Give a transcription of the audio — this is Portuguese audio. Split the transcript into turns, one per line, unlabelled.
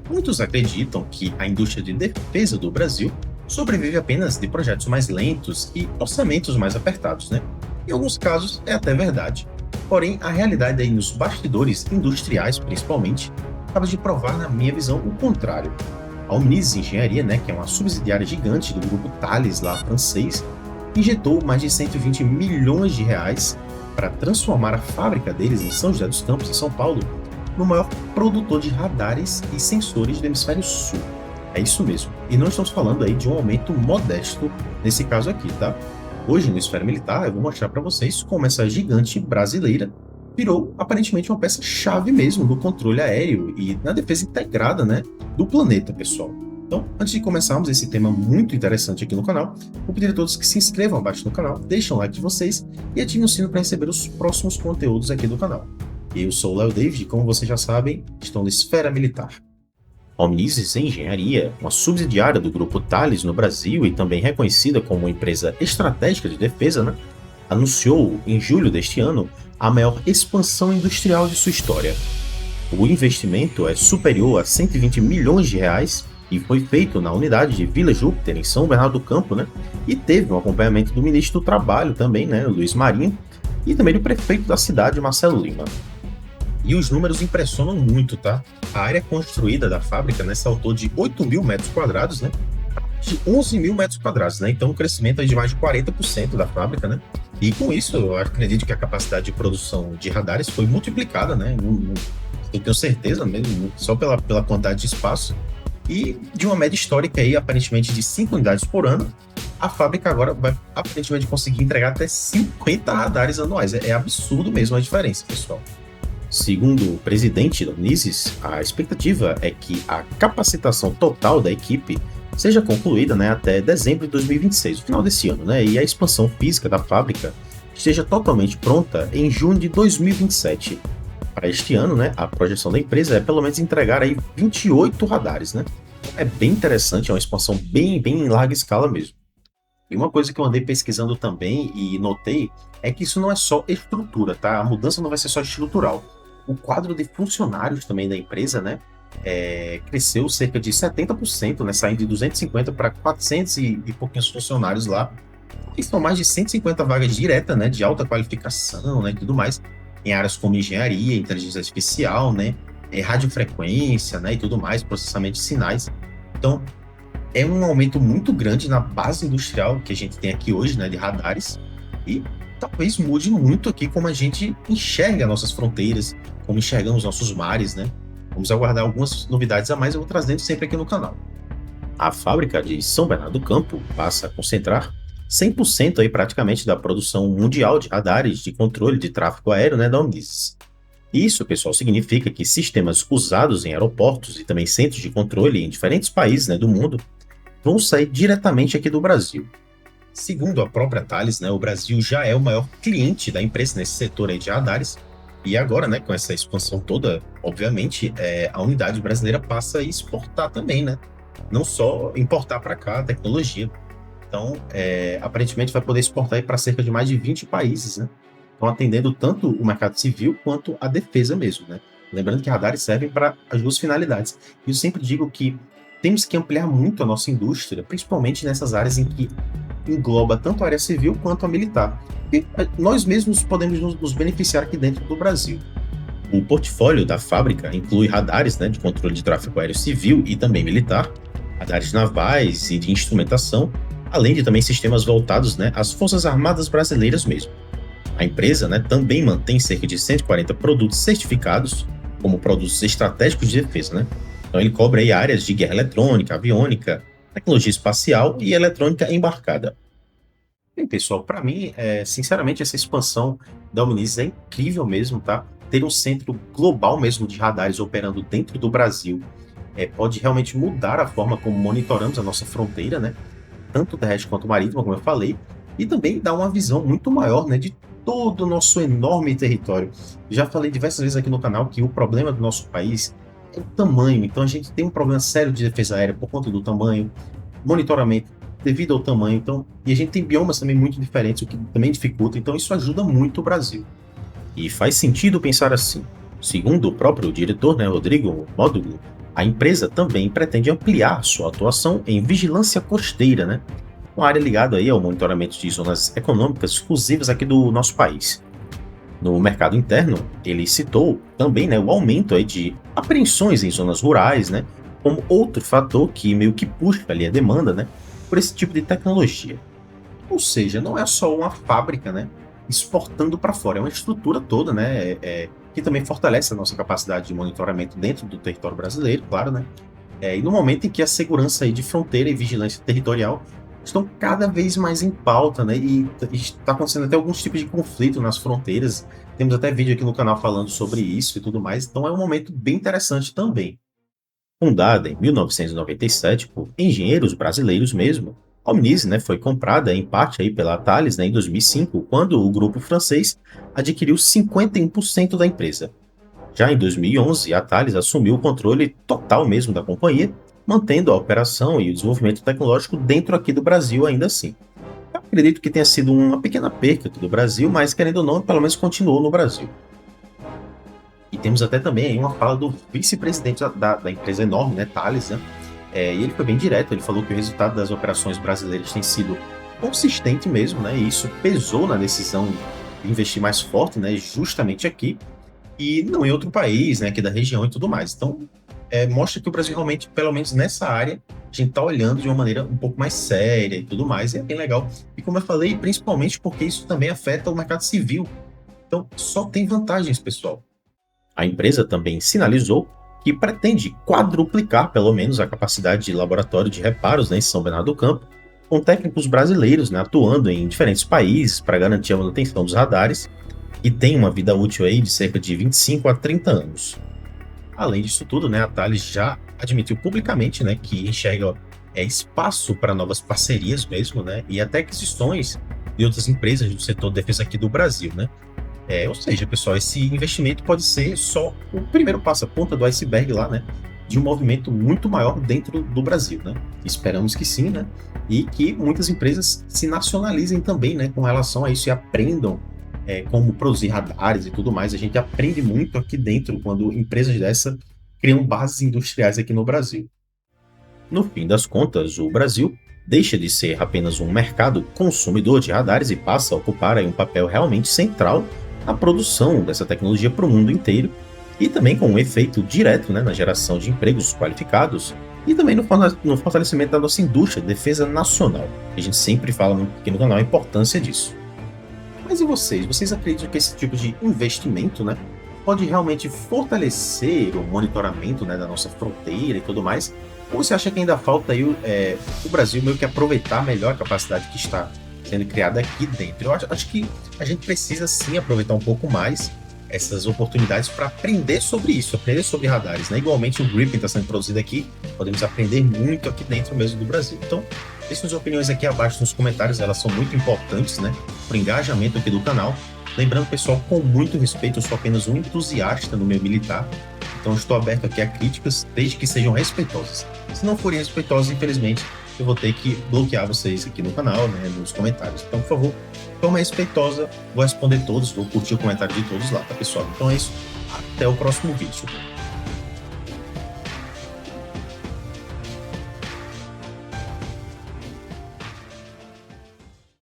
Muitos acreditam que a indústria de defesa do Brasil sobrevive apenas de projetos mais lentos e orçamentos mais apertados, né? Em alguns casos é até verdade. Porém, a realidade aí nos bastidores industriais, principalmente, acaba de provar, na minha visão, o contrário. A Omnis Engenharia, né, que é uma subsidiária gigante do grupo Thales, lá francês, injetou mais de 120 milhões de reais para transformar a fábrica deles em São José dos Campos, em São Paulo, no maior produtor de radares e sensores do hemisfério sul. É isso mesmo. E não estamos falando aí de um aumento modesto nesse caso aqui, tá? Hoje, no Esfera Militar, eu vou mostrar para vocês como essa gigante brasileira virou aparentemente uma peça-chave mesmo no controle aéreo e na defesa integrada, né, do planeta, pessoal. Então, antes de começarmos esse tema muito interessante aqui no canal, vou pedir a todos que se inscrevam abaixo no canal, deixem o like de vocês e ativem o sino para receber os próximos conteúdos aqui do canal. Eu sou o Léo David e, como vocês já sabem, estou na Esfera Militar. A Omnis Engenharia, uma subsidiária do grupo Thales no Brasil e também reconhecida como uma empresa estratégica de defesa, né, anunciou em julho deste ano a maior expansão industrial de sua história. O investimento é superior a 120 milhões de reais e foi feito na unidade de Vila Júpiter, em São Bernardo do Campo, né, e teve um acompanhamento do ministro do Trabalho também, né, Luiz Marinho, e também do prefeito da cidade, Marcelo Lima. E os números impressionam muito, tá? A área construída da fábrica, né, saltou de 8 mil metros quadrados, né, de 11 mil metros quadrados, né? Então, um crescimento aí de mais de 40% da fábrica, né? E com isso, eu acredito que a capacidade de produção de radares foi multiplicada, né? Eu tenho certeza mesmo, só pela quantidade de espaço. E de uma média histórica aí, aparentemente, de 5 unidades por ano, a fábrica agora vai aparentemente conseguir entregar até 50 radares anuais. É absurdo mesmo a diferença, pessoal. Segundo o presidente da Unisys, a expectativa é que a capacitação total da equipe seja concluída, né, até dezembro de 2026, no final desse ano, né, e a expansão física da fábrica esteja totalmente pronta em junho de 2027. Para este ano, né, a projeção da empresa é pelo menos entregar aí 28 radares, né? É bem interessante, é uma expansão bem em larga escala mesmo. E uma coisa que eu andei pesquisando também e notei é que isso não é só estrutura, tá? A mudança não vai ser só estrutural. O quadro de funcionários também da empresa, né, cresceu cerca de 70%, né, saindo de 250 para 400 e pouquinhos funcionários lá. E são mais de 150 vagas diretas, né, de alta qualificação, né, e tudo mais, em áreas como engenharia, inteligência artificial, né, radiofrequência, né, e tudo mais, processamento de sinais. Então, é um aumento muito grande na base industrial que a gente tem aqui hoje, né, de radares, e talvez mude muito aqui como a gente enxerga nossas fronteiras, como enxergamos nossos mares, né. Vamos aguardar algumas novidades a mais, eu vou trazendo sempre aqui no canal. A fábrica de São Bernardo do Campo passa a concentrar 100% aí praticamente da produção mundial de radares de controle de tráfego aéreo, né, da Unisys. Isso, pessoal, significa que sistemas usados em aeroportos e também centros de controle em diferentes países, né, do mundo vão sair diretamente aqui do Brasil. Segundo a própria Thales, né, o Brasil já é o maior cliente da empresa nesse setor aí de radares. E agora, né, com essa expansão toda, obviamente, a unidade brasileira passa a exportar também, né? Não só importar para cá a tecnologia. Então, aparentemente vai poder exportar para cerca de mais de 20 países, né? Então, atendendo tanto o mercado civil quanto a defesa mesmo, né? Lembrando que radares servem para as duas finalidades. E eu sempre digo que temos que ampliar muito a nossa indústria, principalmente nessas áreas em que engloba tanto a área civil quanto a militar. E nós mesmos podemos nos beneficiar aqui dentro do Brasil. O portfólio da fábrica inclui radares, né, de controle de tráfego aéreo civil e também militar, radares navais e de instrumentação, além de também sistemas voltados, né, às Forças Armadas Brasileiras mesmo. A empresa, né, também mantém cerca de 140 produtos certificados como produtos estratégicos de defesa, né? Então ele cobre aí áreas de guerra eletrônica, aviônica, tecnologia espacial e eletrônica embarcada. Bem, pessoal, para mim, sinceramente, essa expansão da Omnis é incrível mesmo, tá? Ter um centro global mesmo de radares operando dentro do Brasil pode realmente mudar a forma como monitoramos a nossa fronteira, né? Tanto terrestre quanto marítima, como eu falei, e também dar uma visão muito maior, né, de todo o nosso enorme território. Já falei diversas vezes aqui no canal que o problema do nosso país é o tamanho. Então a gente tem um problema sério de defesa aérea por conta do tamanho, monitoramento devido ao tamanho. Então, e a gente tem biomas também muito diferentes, o que também dificulta. Então isso ajuda muito o Brasil. E faz sentido pensar assim. Segundo o próprio diretor, né, Rodrigo Módulo, A empresa também pretende ampliar sua atuação em vigilância costeira, né? Uma área ligada aí ao monitoramento de zonas econômicas exclusivas aqui do nosso país. No mercado interno, ele citou também, né, o aumento aí de apreensões em zonas rurais, né, como outro fator que meio que puxa ali a demanda, né, por esse tipo de tecnologia. Ou seja, não é só uma fábrica, né, exportando para fora, é uma estrutura toda, né, que também fortalece a nossa capacidade de monitoramento dentro do território brasileiro, claro, né. E no momento em que a segurança aí de fronteira e vigilância territorial estão cada vez mais em pauta, né, e está acontecendo até alguns tipos de conflito nas fronteiras. Temos até vídeo aqui no canal falando sobre isso e tudo mais, então é um momento bem interessante também. Fundada em 1997 por engenheiros brasileiros mesmo, a Omnis, né, foi comprada em parte aí pela Thales, né, em 2005, quando o grupo francês adquiriu 51% da empresa. Já em 2011, a Thales assumiu o controle total mesmo da companhia, mantendo a operação e o desenvolvimento tecnológico dentro aqui do Brasil ainda assim. Eu acredito que tenha sido uma pequena perca aqui do Brasil, mas querendo ou não, pelo menos continuou no Brasil. E temos até também aí uma fala do vice-presidente da empresa enorme, né, Thales, né? E ele foi bem direto, ele falou que o resultado das operações brasileiras tem sido consistente mesmo, né? E isso pesou na decisão de investir mais forte, né, justamente aqui, e não em outro país, né, aqui da região e tudo mais. Então, mostra que o Brasil realmente, pelo menos nessa área, a gente está olhando de uma maneira um pouco mais séria e tudo mais, e é bem legal. E como eu falei, principalmente porque isso também afeta o mercado civil. Então, só tem vantagens, pessoal. A empresa também sinalizou que pretende quadruplicar, pelo menos, a capacidade de laboratório de reparos, né, em São Bernardo do Campo, com técnicos brasileiros, né, atuando em diferentes países para garantir a manutenção dos radares, e tem uma vida útil aí de cerca de 25 a 30 anos. Além disso tudo, né, a Thales já admitiu publicamente, né, que enxerga espaço para novas parcerias mesmo, né, e até aquisições de outras empresas do setor de defesa aqui do Brasil, né. Ou seja, pessoal, esse investimento pode ser só o primeiro passo, a ponta do iceberg lá, né, de um movimento muito maior dentro do Brasil, né. Esperamos que sim, né, e que muitas empresas se nacionalizem também, né, com relação a isso e aprendam como produzir radares e tudo mais. A gente aprende muito aqui dentro quando empresas dessa criam bases industriais aqui no Brasil. No fim das contas, o Brasil deixa de ser apenas um mercado consumidor de radares e passa a ocupar aí um papel realmente central na produção dessa tecnologia para o mundo inteiro e também com um efeito direto, né, na geração de empregos qualificados e também no fortalecimento da nossa indústria de defesa nacional. A gente sempre fala muito aqui no canal a importância disso. Mas e vocês? Vocês acreditam que esse tipo de investimento, né, pode realmente fortalecer o monitoramento, né, da nossa fronteira e tudo mais? Ou você acha que ainda falta aí o Brasil meio que aproveitar melhor a capacidade que está sendo criada aqui dentro? Eu acho que a gente precisa sim aproveitar um pouco mais essas oportunidades para aprender sobre isso, aprender sobre radares, né? Igualmente o Gripen está sendo produzido aqui, podemos aprender muito aqui dentro mesmo do Brasil. Então, deixe suas opiniões aqui abaixo nos comentários, elas são muito importantes, né, para o engajamento aqui do canal. Lembrando, pessoal, com muito respeito, eu sou apenas um entusiasta no meio militar, então estou aberto aqui a críticas, desde que sejam respeitosas. Se não forem respeitosas, infelizmente, eu vou ter que bloquear vocês aqui no canal, né, nos comentários. Então, por favor, de forma respeitosa, vou responder todos, vou curtir o comentário de todos lá, tá, pessoal? Então é isso, até o próximo vídeo.